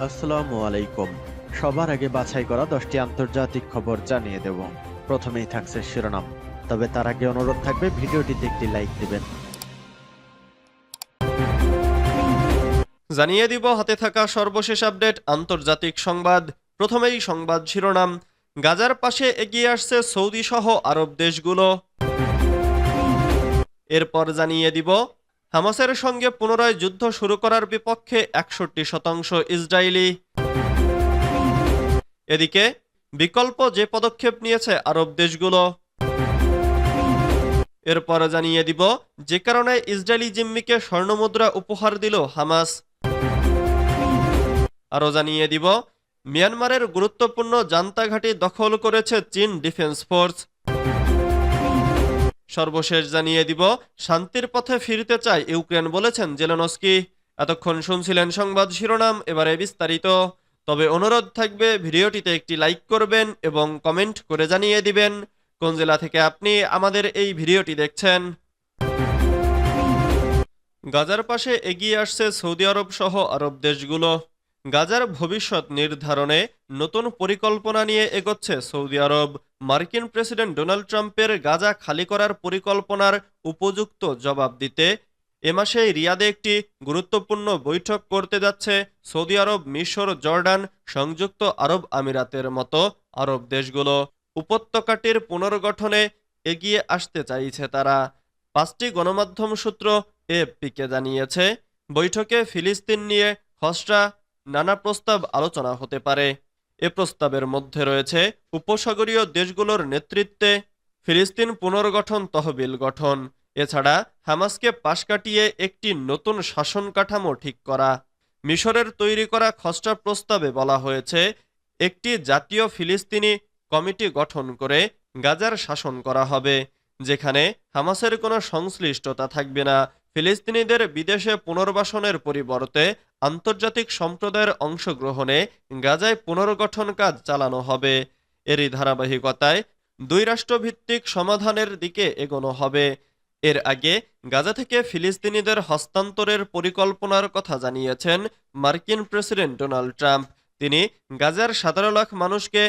আসসালামু আলাইকুম। সবার আগে বাছাই করা 10টি আন্তর্জাতিক খবর জানিয়ে দেব। প্রথমেই থাকছে শিরোনাম, তবে তার আগে অনুরোধ থাকবে ভিডিওটিতে একটি লাইক দিবেন। জানিয়ে দিব হাতে থাকা সর্বশেষ আপডেট আন্তর্জাতিক সংবাদ। প্রথমেই সংবাদ শিরোনাম, গাজার পাশে এগিয়ে আসছে সৌদি সহ আরব দেশগুলো। এরপর জানিয়ে দিব হামাসের সঙ্গে পুনরায় যুদ্ধ শুরু করার বিপক্ষে 61% ইসরায়েলি। এদিকে বিকল্প যে পদক্ষেপ নিয়েছে আরব দেশগুলো। এরপর জানিয়ে দিব যে কারণে ইসরায়েলি জিম্মিকে স্বর্ণমুদ্রা উপহার দিল হামাস। আরও জানিয়ে দিব মিয়ানমারের গুরুত্বপূর্ণ জান্তা ঘাঁটি দখল করেছে চীন ডিফেন্স ফোর্স। সর্বশেষ জানিয়ে দিব শান্তির পথে ফিরতে চায় ইউক্রেন, বলেছেন জেলেনস্কি। এতক্ষণ শুনছিলেন সংবাদ শিরোনাম, এবারে বিস্তারিত। তবে অনুরোধ থাকবে ভিডিওটিতে একটি লাইক করবেন এবং কমেন্ট করে জানিয়ে দিবেন কোন জেলা থেকে আপনি আমাদের এই ভিডিওটি দেখছেন। গাজার পাশে এগিয়ে আসছে সৌদি আরব সহ আরব দেশগুলো। গাজার ভবিষ্যৎ নির্ধারণে নতুন পরিকল্পনা নিয়ে এগোচ্ছে সৌদি আরব। মার্কিন প্রেসিডেন্ট ডোনাল্ড ট্রাম্পের গাজা খালি করার পরিকল্পনার উপযুক্ত জবাব দিতে এ মাসে রিয়াদে একটি গুরুত্বপূর্ণ বৈঠক করতে যাচ্ছে সৌদি আরব, মিশর, জর্ডান, সংযুক্ত আরব আমিরাতের মতো আরব দেশগুলো। উপত্যকাটির পুনর্গঠনে এগিয়ে আসতে চাইছে তারা। 5টি গণমাধ্যম সূত্র এএফপিকে জানিয়েছে বৈঠকে ফিলিস্তিন নিয়ে খসড়া নানা প্রস্তাব আলোচনা হতে পারে। এ প্রস্তাবের মধ্যে রয়েছে উপসাগরীয় দেশগুলোর নেতৃত্বে ফিলিস্তিন পুনর্গঠন তহবিল গঠন, এছাড়া হামাসকে পাশ কাটিয়ে একটি নতুন শাসন কাঠামো ঠিক করা। মিশরের তৈরি করা খসড়া প্রস্তাবে বলা হয়েছে একটি জাতীয় ফিলিস্তিনি কমিটি গঠন করে গাজার শাসন করা হবে, যেখানে হামাসের কোনো সংশ্লিষ্টতা থাকবে না। ফিলিস্তিনিদের বিদেশে পুনর্বাসনের পরিবর্তে আন্তর্জাতিক সম্প্রদায়ের অংশগ্রহণে গাজায় পুনর্গঠন কাজ চালানো হবে। এরই ধারাবাহিকতায় দুই রাষ্ট্রভিত্তিক সমাধানের দিকে এগোনো হবে। এর আগে গাজা থেকে ফিলিস্তিনিদের হস্তান্তরের পরিকল্পনার কথা জানিয়েছেন মার্কিন প্রেসিডেন্ট ডোনাল্ড ট্রাম্প। তিনি গাজার 17 লাখ মানুষকে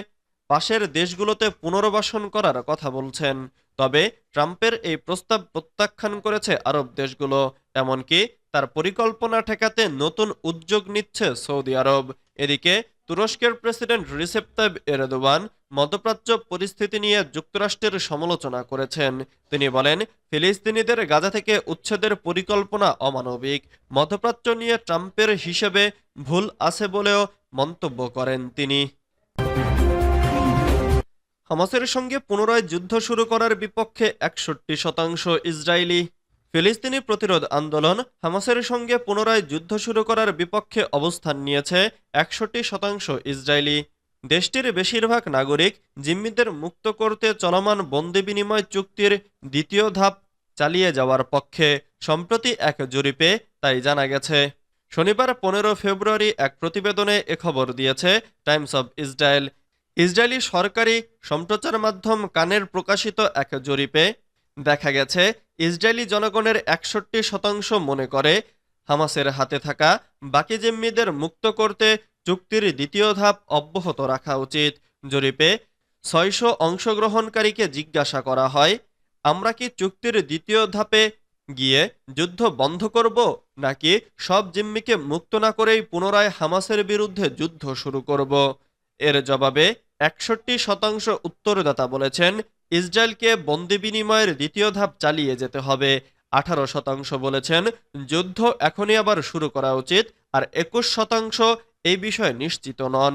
পাশের দেশগুলোতে পুনর্বাসন করার কথা বলছেন। তবে ট্রাম্পের এই প্রস্তাব প্রত্যাখ্যান করেছে আরব দেশগুলো। এমনকি তার পরিকল্পনা ঠেকাতে নতুন উদ্যোগ নিচ্ছে সৌদি আরব। এদিকে তুরস্কের প্রেসিডেন্ট রিসেপ তাইব এরদোয়ান মধ্যপ্রাচ্য পরিস্থিতি নিয়ে যুক্তরাষ্ট্রের সমালোচনা করেছেন। তিনি বলেন, ফিলিস্তিনিদের গাজা থেকে উচ্ছেদের পরিকল্পনা অমানবিক। মধ্যপ্রাচ্য নিয়ে ট্রাম্পের হিসেবে ভুল আছে বলেও মন্তব্য করেন তিনি। হামাসের সঙ্গে পুনরায় যুদ্ধ শুরু করার বিপক্ষে 61% ইসরায়েলি। ফিলিস্তিনি প্রতিরোধ আন্দোলন হামাসের সঙ্গে পুনরায় যুদ্ধ শুরু করার বিপক্ষে অবস্থান নিয়েছে 61% ইসরায়েলি। দেশটির বেশিরভাগ নাগরিক জিম্মিদের মুক্ত করতে চলমান বন্দি বিনিময় চুক্তির দ্বিতীয় ধাপ চালিয়ে যাওয়ার পক্ষে। সম্প্রতি এক জরিপে তাই জানা গেছে। শনিবার 15 ফেব্রুয়ারি এক প্রতিবেদনে এ খবর দিয়েছে টাইমস অব ইসরায়েল। ইসরায়েলি সরকারি সম্প্রচার মাধ্যম কানের প্রকাশিত এক জরিপে দেখা গেছে ইসরায়েলি জনগণের 61% মনে করে হামাসের হাতে থাকা বাকি জিম্মিদের মুক্ত করতে চুক্তির দ্বিতীয় ধাপ অব্যাহত রাখা উচিত। জরিপে 600 অংশগ্রহণকারীকে জিজ্ঞাসা করা হয়, আমরা কি চুক্তির দ্বিতীয় ধাপে গিয়ে যুদ্ধ বন্ধ করব, নাকি সব জিম্মিকে মুক্ত না করেই পুনরায় হামাসের বিরুদ্ধে যুদ্ধ শুরু করব? এর জবাবে 61% উত্তরদাতা বলেছেন ইসরায়েলকে বন্দি বিনিময়ের দ্বিতীয় ধাপ চালিয়ে যেতে হবে। 18% বলেছেন যুদ্ধ এখনই আবার শুরু করা উচিত, আর 21% এই বিষয়ে নিশ্চিত নন।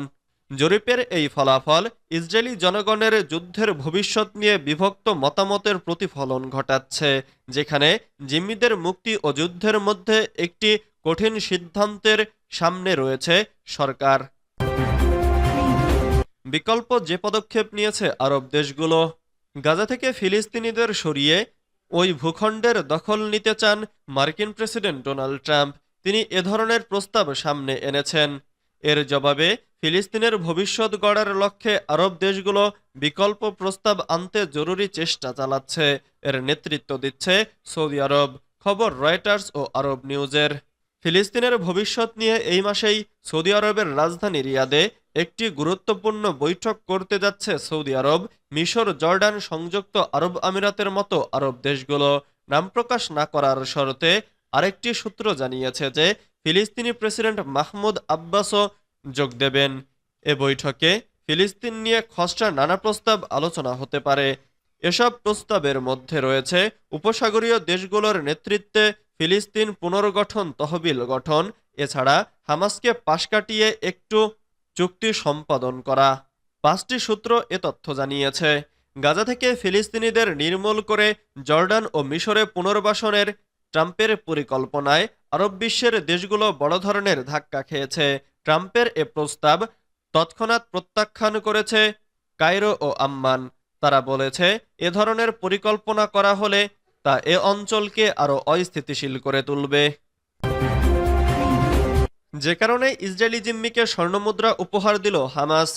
জরিপের এই ফলাফল ইসরায়েলি জনগণের যুদ্ধের ভবিষ্যৎ নিয়ে বিভক্ত মতামতের প্রতিফলন ঘটাচ্ছে, যেখানে জিম্মিদের মুক্তি ও যুদ্ধের মধ্যে একটি কঠিন সিদ্ধান্তের সামনে রয়েছে সরকার। বিকল্প যে পদক্ষেপ নিয়েছে আরব দেশগুলো। গাজা থেকে ফিলিস্তিনিদের সরিয়ে ওই ভূখণ্ডের দখল নিতে চান মার্কিন প্রেসিডেন্ট ডোনাল্ড ট্রাম্প। তিনি এ ধরনের প্রস্তাব সামনে এনেছেন। এর জবাবে ফিলিস্তিনের ভবিষ্যৎ গড়ার লক্ষ্যে আরব দেশগুলো বিকল্প প্রস্তাব আনতে জরুরি চেষ্টা চালাচ্ছে। এর নেতৃত্ব দিচ্ছে সৌদি আরব। খবর রয়টার্স ও আরব নিউজের। ফিলিস্তিনের ভবিষ্যৎ নিয়ে এই মাসেই সৌদি আরবের রাজধানী রিয়াদে একটি গুরুত্বপূর্ণ বৈঠক করতে যাচ্ছে সৌদি আরব, মিশর, জর্ডান, সংযুক্ত আরব আমিরাতের মতো আরব দেশগুলো। নাম প্রকাশ না করার শর্তে আরেকটি সূত্র জানিয়েছে যে ফিলিস্তিনি প্রেসিডেন্ট মাহমুদ আব্বাসও যোগ দেবেন। এ বৈঠকে ফিলিস্তিন নিয়ে খসড়া নানা প্রস্তাব আলোচনা হতে পারে। এসব প্রস্তাবের মধ্যে রয়েছে উপসাগরীয় দেশগুলোর নেতৃত্বে ফিলিস্তিন পুনর্গঠন তহবিল গঠন, এছাড়া হামাসকে পাশ কাটিয়ে একটু চুক্তি সম্পাদন করা। 5টি সূত্র এ তথ্য জানিয়েছে। গাজা থেকে ফিলিস্তিনিদের নির্মূল করে জর্ডান ও মিশরে পুনর্বাসনের ট্রাম্পের পরিকল্পনায় আরব বিশ্বের দেশগুলো বড় ধরনের ধাক্কা খেয়েছে। ট্রাম্পের এ প্রস্তাব তৎক্ষণাৎ প্রত্যাখ্যান করেছে কায়রো ও আম্মান। তারা বলেছে, এ ধরনের পরিকল্পনা করা হলে তা এ অঞ্চলকে আরও অস্থিতিশীল করে তুলবে। যে কারণে ইসরায়েলি জিম্মিকে স্বর্ণমুদ্রা উপহার দিল হামাস।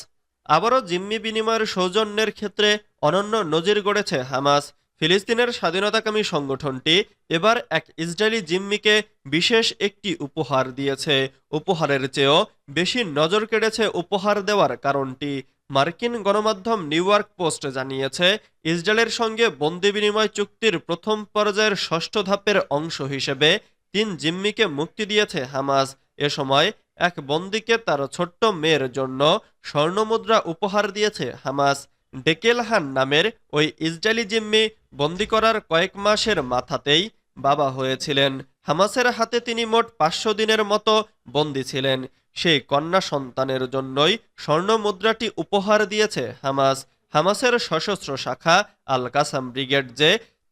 আবারও জিম্মি বিনিময়ের সৌজন্যের ক্ষেত্রে অনন্য নজির গড়েছে হামাস। ফিলিস্তিনের স্বাধীনতাকামী সংগঠনটি এবার এক ইসরায়েলি জিম্মিকে বিশেষ একটি উপহার দিয়েছে। উপহারের চেয়েও বেশি নজর কেড়েছে উপহার দেওয়ার কারণটি। মার্কিন গণমাধ্যম নিউ ইয়র্ক পোস্ট জানিয়েছে, ইসরায়েলের সঙ্গে বন্দি বিনিময় চুক্তির প্রথম পর্যায়ের 6ষ্ঠ ধাপের অংশ হিসেবে 3 জিম্মিকে মুক্তি দিয়েছে হামাস। এ সময় এক বন্দীকে তার ছোট্ট মেয়ের জন্য স্বর্ণমুদ্রা উপহার দিয়েছে হামাস। ডেকেলহান নামের ওই ইসরায়েলি জিম্মি বন্দি করার কয়েক মাসের মাথাতেই বাবা হয়েছিলেন। হামাসের হাতে তিনি মোট 500 দিনের মতো বন্দী ছিলেন। সেই কন্যা সন্তানের জন্যই স্বর্ণ মুদ্রাটি উপহার দিয়েছে হামাস। হামাসের সশস্ত্র শাখা আল কাসাম ব্রিগেড যে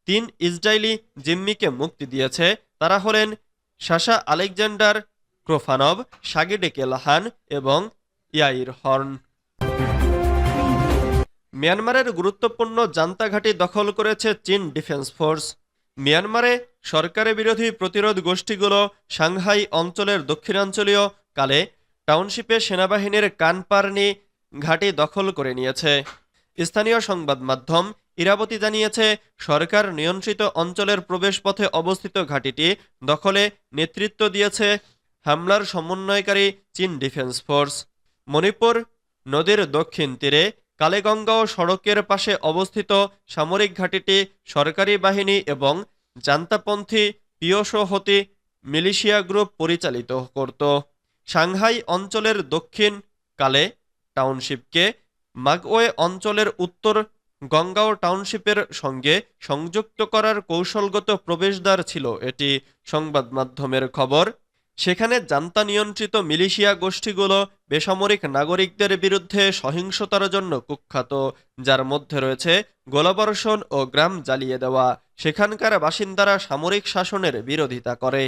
3 ইসরায়েলি জিম্মিকে মুক্তি দিয়েছে তারা হলেন শাসা আলেকজান্ডার ক্রোফানভ, শাগি ডেকেলহান এবং ইয়াইর হর্ন। মিয়ানমারের গুরুত্বপূর্ণ জান্তা ঘাঁটি দখল করেছে চীন ডিফেন্স ফোর্স। মিয়ানমারে সরকারের বিরোধী প্রতিরোধ গোষ্ঠীগুলো সাংহাই অঞ্চলের দক্ষিণাঞ্চলীয় কালে টাউনশিপে সেনাবাহিনীর কানপারনি ঘাঁটি দখল করে নিয়েছে। স্থানীয় সংবাদ মাধ্যম ইরাবতী জানিয়েছে, সরকার নিয়ন্ত্রিত অঞ্চলের প্রবেশপথে অবস্থিত ঘাঁটিটি দখলে নেতৃত্ব দিয়েছে হামলার সমন্বয়কারী চীন ডিফেন্স ফোর্স। মণিপুর নদীর দক্ষিণ তীরে কালেগঙ্গাও সড়কের পাশে অবস্থিত সামরিক ঘাঁটিটি সরকারি বাহিনী এবং জান্তাপন্থী পিওসোহতি মিলিশিয়া গ্রুপ পরিচালিত করত। সাংহাই অঞ্চলের দক্ষিণ কালে টাউনশিপকে মাগওয়ে অঞ্চলের উত্তর গঙ্গাও টাউনশিপের সঙ্গে সংযুক্ত করার কৌশলগত প্রবেশদ্বার ছিল এটি। সংবাদ মাধ্যমের খবর, সেখানে জান্তা নিয়ন্ত্রিত মিলিশিয়া গোষ্ঠীগুলো বেসামরিক নাগরিকদের বিরুদ্ধে সহিংসতার জন্য কুখ্যাত, যার মধ্যে রয়েছে গোলাবর্ষণ ও গ্রাম জ্বালিয়ে দেওয়া। সেখানকার বাসিন্দারা সামরিক শাসনের বিরোধিতা করে।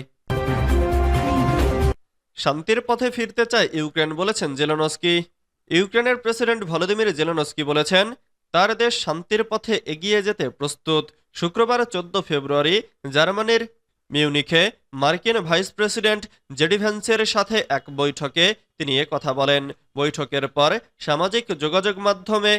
শান্তির পথে ফিরতে চায় ইউক্রেন, বলেছেন জেলেনস্কি। ইউক্রেনের প্রেসিডেন্ট ভলোদিমির জেলেনস্কি বলেছেন, তার দেশ শান্তির পথে এগিয়ে যেতে প্রস্তুত। শুক্রবার 14 ফেব্রুয়ারি জার্মানির মিউনিখে মার্কিন ভাইস প্রেসিডেন্ট জেডি ভ্যান্সের সাথে এক বৈঠকে তিনি কথা বলেন। বৈঠকের পর সামাজিক যোগাযোগ মাধ্যমে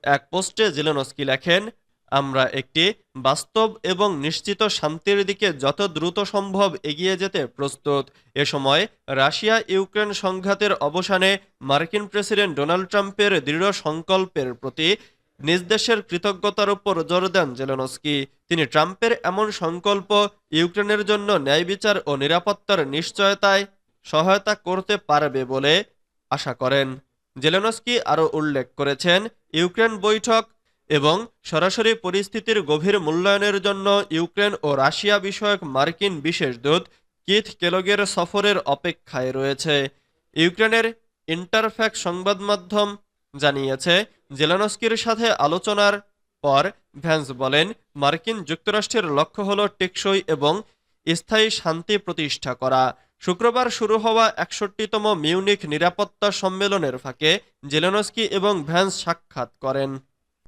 এক পোস্টে জেলেনস্কি লেখেন, আমরা একটি বাস্তব এবং নিশ্চিত শান্তির দিকে যত দ্রুত সম্ভব এগিয়ে যেতে প্রস্তুত। এ সময় রাশিয়া ইউক্রেন সংঘাতের অবসানে মার্কিন প্রেসিডেন্ট ডোনাল্ড ট্রাম্পের দৃঢ় সংকল্পের প্রতি নিজ দেশের কৃতজ্ঞতার উপর জোর দেন জেলেনস্কি। তিনি ট্রাম্পের এমন সংকল্প ইউক্রেনের জন্য ন্যায় বিচার ও নিরাপত্তার নিশ্চয়তায় সহায়তা করতে পারবে বলে আশা করেন। জেলেনস্কি আরও উল্লেখ করেছেন, ইউক্রেন বৈঠক এবং সরাসরি পরিস্থিতির গভীর মূল্যায়নের জন্য ইউক্রেন ও রাশিয়া বিষয়ক মার্কিন বিশেষ দূত কিথ কেলগের সফরের অপেক্ষায় রয়েছে। ইউক্রেনের ইন্টারফ্যাক্ট সংবাদ মাধ্যম জানিয়েছে, জেলেনস্কির সাথে আলোচনার পর ভ্যান্স বলেন, মার্কিন যুক্তরাষ্ট্রের লক্ষ্য হল টেকসই এবং স্থায়ী শান্তি প্রতিষ্ঠা করা। শুক্রবার শুরু হওয়া 61তম মিউনিখ নিরাপত্তা সম্মেলনের ফাঁকে জেলেনস্কি এবং ভ্যান্স সাক্ষাৎ করেন।